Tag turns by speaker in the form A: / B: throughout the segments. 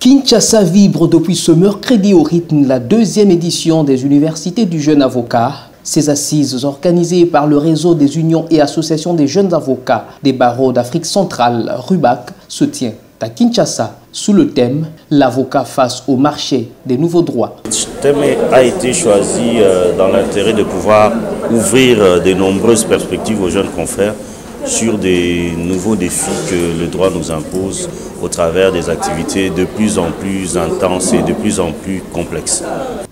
A: Kinshasa vibre depuis ce mercredi au rythme de la deuxième édition des universités du jeune avocat. Ces assises organisées par le réseau des unions et associations des jeunes avocats des barreaux d'Afrique centrale, RUBAC, se tient à Kinshasa sous le thème « L'avocat face au marché des nouveaux droits ».
B: Ce thème a été choisi dans l'intérêt de pouvoir ouvrir de nombreuses perspectives aux jeunes confrères sur des nouveaux défis que le droit nous impose au travers des activités de plus en plus intenses et de plus en plus complexes.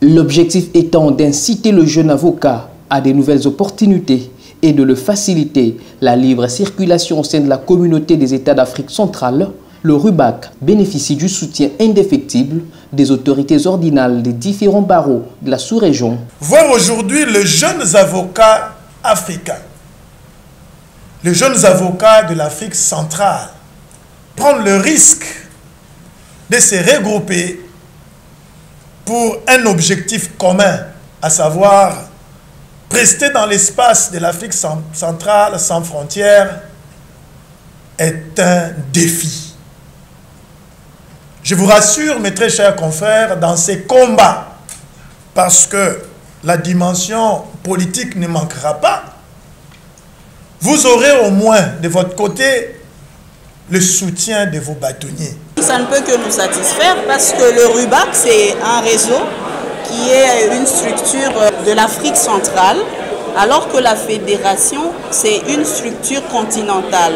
A: L'objectif étant d'inciter le jeune avocat à des nouvelles opportunités et de le faciliter la libre circulation au sein de la communauté des États d'Afrique centrale, le RUBAC bénéficie du soutien indéfectible des autorités ordinales des différents barreaux de la sous-région.
C: Voir aujourd'hui les jeunes avocats africains, les jeunes avocats de l'Afrique centrale, prendre le risque de se regrouper pour un objectif commun, à savoir rester dans l'espace de l'Afrique centrale sans frontières, est un défi. Je vous rassure, mes très chers confrères, dans ces combats, parce que la dimension politique ne manquera pas, vous aurez au moins de votre côté le soutien de vos bâtonniers.
D: Ça ne peut que nous satisfaire parce que le RUBAC, c'est un réseau qui est une structure de l'Afrique centrale, alors que la fédération, c'est une structure continentale.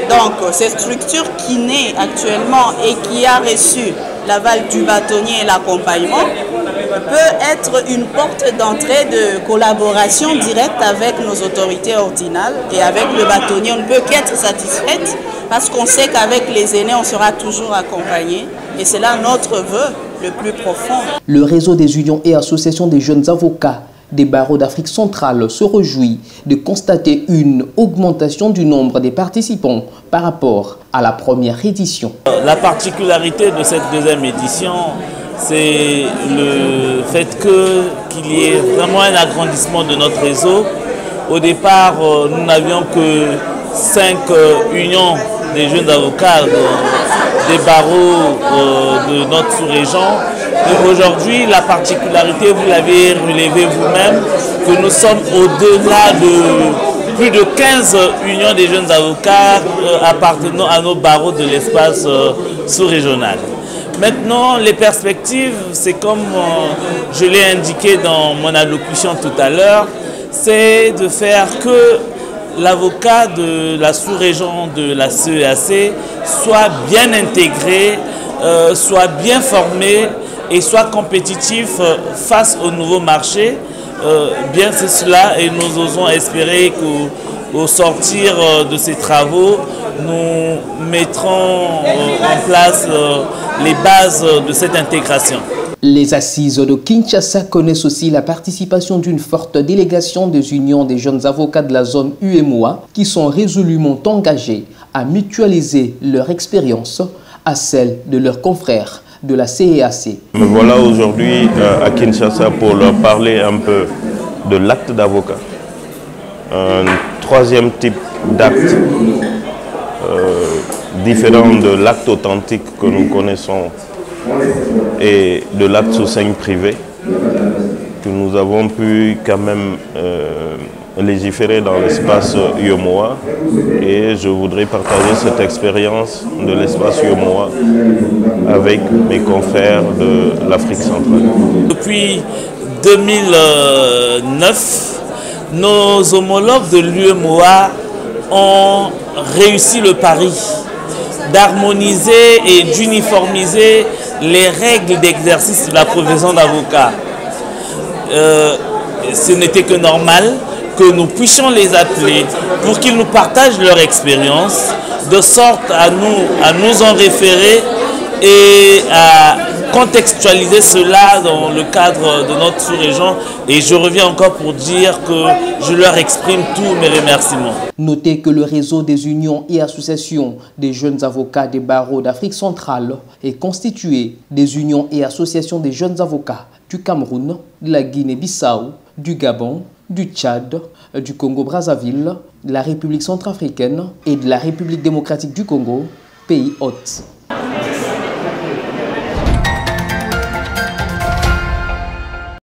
D: Donc, cette structure qui naît actuellement et qui a reçu l'aval du bâtonnier et l'accompagnement peut être une porte d'entrée de collaboration directe avec nos autorités ordinales et avec le bâtonnier. On ne peut qu'être satisfaite parce qu'on sait qu'avec les aînés, on sera toujours accompagné et c'est là notre vœu le plus profond.
A: Le réseau des unions et associations des jeunes avocats des barreaux d'Afrique centrale se réjouit de constater une augmentation du nombre des participants par rapport à la première édition.
B: La particularité de cette deuxième édition, c'est le fait qu'il y ait vraiment un agrandissement de notre réseau. Au départ, nous n'avions que 5 unions des jeunes avocats des barreaux de notre sous-région. Et aujourd'hui, la particularité, vous l'avez relevé vous-même, que nous sommes au-delà de plus de 15 unions des jeunes avocats appartenant à nos barreaux de l'espace sous-régional. Maintenant, les perspectives, c'est comme je l'ai indiqué dans mon allocution tout à l'heure, c'est de faire que l'avocat de la sous-région de la CEAC soit bien intégré, soit bien formé et soit compétitif face au nouveau marché. Bien c'est cela et nous osons espérer qu'au sortir de ces travaux, nous mettrons en place les bases de cette intégration.
A: Les assises de Kinshasa connaissent aussi la participation d'une forte délégation des unions des jeunes avocats de la zone UEMOA qui sont résolument engagés à mutualiser leur expérience à celle de leurs confrères de la CEAC.
E: Me voilà aujourd'hui à Kinshasa pour leur parler un peu de l'acte d'avocat. Un troisième type d'acte différent de l'acte authentique que nous connaissons et de l'acte sous seing privé que nous avons pu quand même légiférer dans l'espace UEMOA et je voudrais partager cette expérience de l'espace UEMOA avec mes confrères de l'Afrique centrale.
B: Depuis 2009, nos homologues de l'UEMOA ont réussi le pari d'harmoniser et d'uniformiser les règles d'exercice de la profession d'avocat. Ce n'était que normal que nous puissions les appeler pour qu'ils nous partagent leur expérience, de sorte à nous en référer et à contextualiser cela dans le cadre de notre sous-région. Et je reviens encore pour dire que je leur exprime tous mes remerciements.
A: Notez que le réseau des unions et associations des jeunes avocats des barreaux d'Afrique centrale est constitué des unions et associations des jeunes avocats du Cameroun, de la Guinée-Bissau, du Gabon, du Tchad, du Congo-Brazzaville, de la République centrafricaine et de la République démocratique du Congo, pays hôtes.